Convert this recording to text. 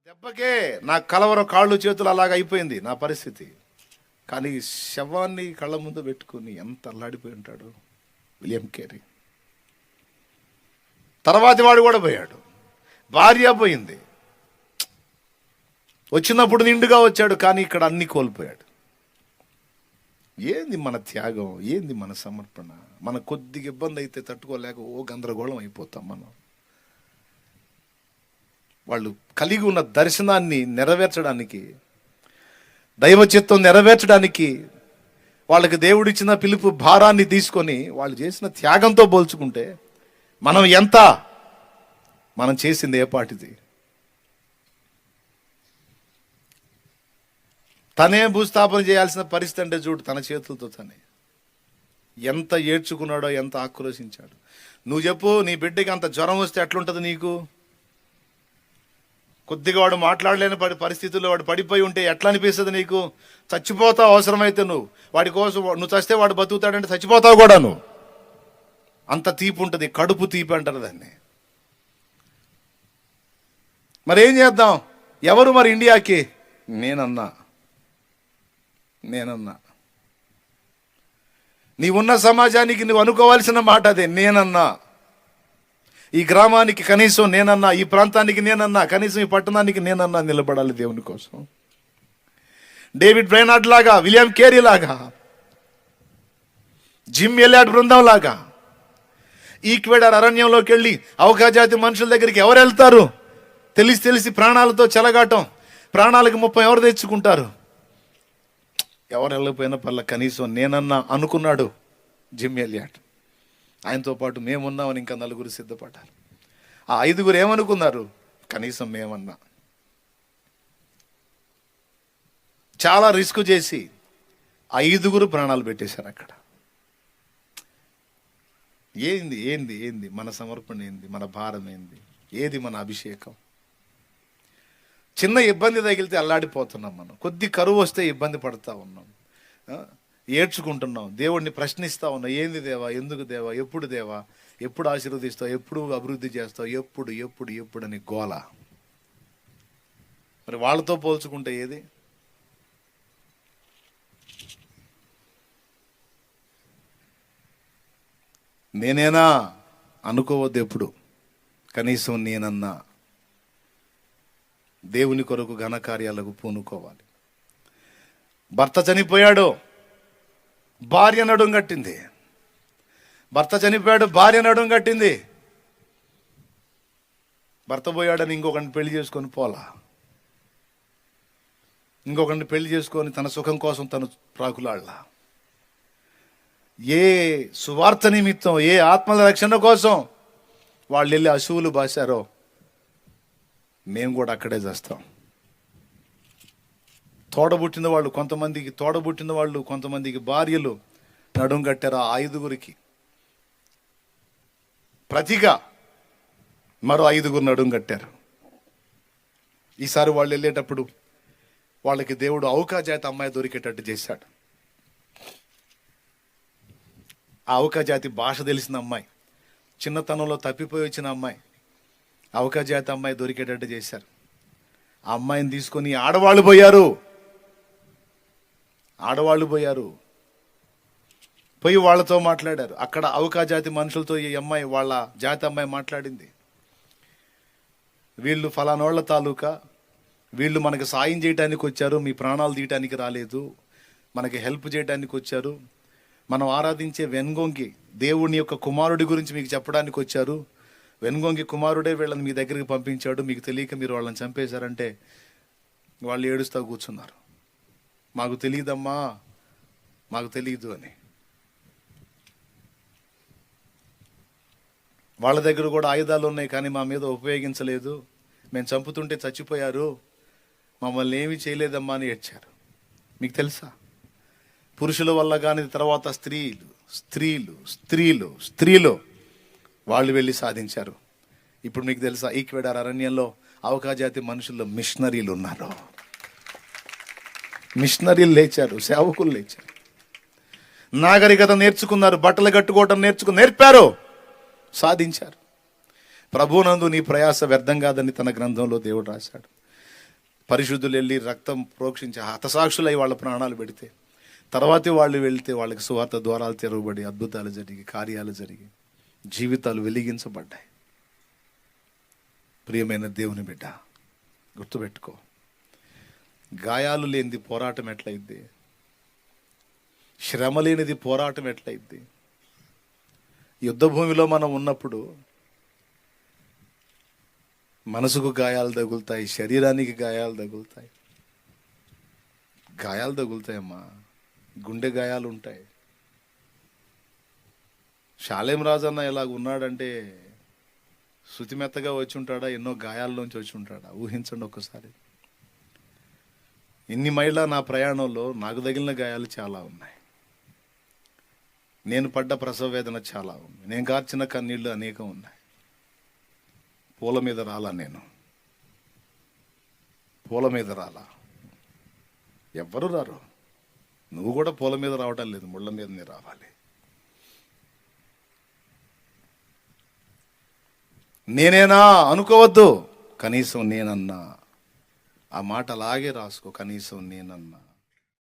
దెబ్బకే నా కలవరం, కాళ్ళు చేతులు అలాగ అయిపోయింది నా పరిస్థితి. కానీ శవాన్ని కళ్ళ ముందు పెట్టుకుని ఎంత అల్లాడిపోయి ఉంటాడు విలియం కేరీ. తర్వాతి వాడు కూడా పోయాడు, భార్య పోయింది. వచ్చినప్పుడు నిండుగా వచ్చాడు, కానీ ఇక్కడ అన్ని కోల్పోయాడు. ఏంది మన త్యాగం, ఏంది మన సమర్పణ? మన కొద్దిగా ఇబ్బంది అయితే తట్టుకోలేక గందరగోళం అయిపోతాం మనం. వాళ్ళు కలిగి ఉన్న దర్శనాన్ని నెరవేర్చడానికి, దైవ చిత్తం నెరవేర్చడానికి, వాళ్ళకి దేవుడిచ్చిన పిలుపు భారాన్ని తీసుకొని వాళ్ళు చేసిన త్యాగంతో పోల్చుకుంటే మనం ఎంత, మనం చేసింది ఏ పాటిది? తనే భూస్థాపన చేయాల్సిన పరిస్థితి అంటే చూడు, తన చేతులతో తనే ఎంత ఏడ్చుకున్నాడో, ఎంత ఆక్రోశించాడు. నువ్వు చెప్పు, నీ బిడ్డకి అంత జ్వరం వస్తే ఎట్లుంటుంది నీకు? కొద్దిగా వాడు మాట్లాడలేని పరిస్థితుల్లో వాడు పడిపోయి ఉంటే ఎట్లా అనిపిస్తుంది నీకు? చచ్చిపోతావు అవసరమైతే. నువ్వు వాడి కోసం, నువ్వు చస్తే వాడు బతుకుతాడంటే చచ్చిపోతావు కూడా నువ్వు. అంత తీపి ఉంటుంది, కడుపు తీపి అంటారు దాన్ని. మరి ఏం చేద్దాం? ఎవరు మరి ఇండియాకి? నేనన్నా నీవున్న సమాజానికి నువ్వు అనుకోవాల్సిన మాట అదే, నేనన్నా. ఈ గ్రామానికి కనీసం నేనన్నా, ఈ ప్రాంతానికి నేనన్నా, కనీసం ఈ పట్టణానికి నేనన్నా నిలబడాలి దేవుని కోసం. డేవిడ్ బ్రైనార్డ్ లాగా, విలియం కేరీ లాగా, జిమ్ ఎలియాట్ బృందం లాగా ఈక్వెడార్ అరణ్యంలోకి వెళ్ళి అవకాజాతి మనుషుల దగ్గరికి ఎవరు వెళ్తారు? తెలిసి ప్రాణాలతో చెలగాటం, ప్రాణాలకు 30 ఎవరు తెచ్చుకుంటారు? ఎవరు వెళ్ళకపోయినా పర్ల, కనీసం నేనన్నా అనుకున్నాడు జిమ్ ఎలియాట్. ఆయనతో పాటు మేమున్నామని ఇంకా 4 సిద్ధపడ్డారు. ఆ 5 ఏమనుకున్నారు? కనీసం మేమన్నా. చాలా రిస్క్ చేసి 5 ప్రాణాలు పెట్టేశారు అక్కడ. ఏంది మన సమర్పణ? ఏంది మన భారం? ఏంది ఏది మన అభిషేకం? చిన్న ఇబ్బంది తగిలితే అల్లాడిపోతున్నాం మనం, కొద్ది కరువు వస్తే ఇబ్బంది పడుతూ ఉన్నాం, ఏడ్చుకుంటున్నాం, దేవుడిని ప్రశ్నిస్తూ ఉన్నాం. ఏంది దేవా, ఎందుకు దేవా, ఎప్పుడు దేవా, ఎప్పుడు ఆశీర్వదిస్తావు, ఎప్పుడు అభివృద్ధి చేస్తావు, ఎప్పుడు అని గోల. మరి వాళ్ళతో పోల్చుకుంటే ఏది? నేనేనా అనుకోవద్దు ఎప్పుడు, కనీసం నేనన్నా. దేవుని కొరకు ఘనకార్యాలకు పూనుకోవాలి. భర్త చనిపోయాడు, భార్య నడుం కట్టింది. భర్త చనిపోయాడు, భార్య నడుం కట్టింది. భర్త పోయాడని ఇంకొకరిని పెళ్లి చేసుకొని పోలా, ఇంకొకరిని పెళ్లి చేసుకొని తన సుఖం కోసం తను ప్రాకులాడలా. ఏ సువార్త నిమిత్తం, ఏ ఆత్మల రక్షణ కోసం వాళ్ళు వెళ్ళి అశువులు బాశారో మేము కూడా అక్కడే చేస్తాం. తోడబుట్టిన వాళ్ళు కొంతమందికి భార్యలు నడుం కట్టారు. ఆ 5 ప్రతిగా మరో 5 నడుం కట్టారు. ఈసారి వాళ్ళు వెళ్ళేటప్పుడు వాళ్ళకి దేవుడు ఔకాజాతి అమ్మాయి దొరికేటట్టు చేశాడు. ఆ ఔకాజాతి భాష తెలిసిన అమ్మాయి, చిన్నతనంలో తప్పిపోయి వచ్చిన అమ్మాయి, ఔకాజాతి అమ్మాయి దొరికేటట్టు చేశారు. ఆ అమ్మాయిని తీసుకొని ఆడవాళ్ళు పోయారు, పోయి వాళ్ళతో మాట్లాడారు. అక్కడ ఔకాజాతి మనుషులతో ఈ అమ్మాయి, వాళ్ళ జాతి అమ్మాయి మాట్లాడింది. వీళ్ళు ఫలానోళ్ల తాలూకా, వీళ్ళు మనకు సాయం చేయడానికి వచ్చారు, మీ ప్రాణాలు తీయటానికి రాలేదు, మనకి హెల్ప్ చేయడానికి వచ్చారు. మనం ఆరాధించే వెన్గొంగి దేవుని యొక్క కుమారుడి గురించి మీకు చెప్పడానికి వచ్చారు. వెన్గొంగి కుమారుడే వీళ్ళని మీ దగ్గరికి పంపించాడు, మీకు తెలియక మీరు వాళ్ళని చంపేశారంటే వాళ్ళు ఏడుస్తూ కూర్చున్నారు. మాకు తెలియదమ్మా, మాకు తెలియదు అని. వాళ్ళ దగ్గర కూడా ఆయుధాలు ఉన్నాయి, కానీ మా మీద ఉపయోగించలేదు, మేము చంపుతుంటే చచ్చిపోయారు, మమ్మల్ని ఏమీ చేయలేదమ్మా అని ఏడ్చారు. మీకు తెలుసా, పురుషుల వల్ల కానీ తర్వాత స్త్రీలు వాళ్ళు వెళ్ళి సాధించారు. ఇప్పుడు మీకు తెలుసా, ఈక్వెడార్ అరణ్యంలో అవకాజాతి మనుషుల్లో మిషనరీలు ఉన్నారు. మిషనరీలు లేచారు, సేవకులు లేచారు, నాగరికత నేర్చుకున్నారు, బట్టలు కట్టుకోవటం నేర్పారు, సాధించారు. ప్రభునందు నీ ప్రయాస వ్యర్థం కాదని తన గ్రంథంలో దేవుడు రాశాడు. పరిశుద్ధులు వెళ్ళి రక్తం ప్రోక్షించి హతసాక్షులై వాళ్ళ ప్రాణాలు పెడితే తర్వాతే వాళ్ళు వెళ్తే వాళ్ళకి సువార్త ద్వారాలు తెరవబడి అద్భుతాలు జరిగి కార్యాలు జరిగి జీవితాలు వెలిగించబడ్డాయి. ప్రియమైన దేవుని బిడ్డ, గుర్తుపెట్టుకో, గాయాలు లేనిది పోరాటం ఎట్లయిద్ది? శ్రమ లేనిది పోరాటం ఎట్లయిద్ది? యుద్ధ భూమిలో మనం ఉన్నప్పుడు మనసుకు గాయాలు తగులుతాయి, శరీరానికి గాయాలు తగులుతాయి. గాయాలు తగులుతాయమ్మా, గుండె గాయాలు ఉంటాయి. షాలేం రాజన్న ఇలాగ ఉన్నాడంటే శృతిమెత్తగా వచ్చి ఉంటాడా? ఎన్నో గాయాల్లోంచి వచ్చి ఉంటాడా? ఊహించండి ఒక్కసారి. ఇన్ని మైళ్ళ నా ప్రయాణంలో నాకు తగిలిన గాయాలు చాలా ఉన్నాయి. నేను పడ్డ ప్రసవ వేదన చాలా ఉంది. నేను కార్చిన కన్నీళ్లు అనేకం ఉన్నాయి. పూల మీద రాలా, నేను పూల మీద రాలా. ఎవ్వరు రారు. నువ్వు కూడా పూల మీద రావటం లేదు, ముళ్ళ మీదనే రావాలి. నేనేనా అనుకోవద్దు, కనీసం నేనన్నా. ఆ మాట అలాగే రాసుకో, కనీసం నేనన్నా.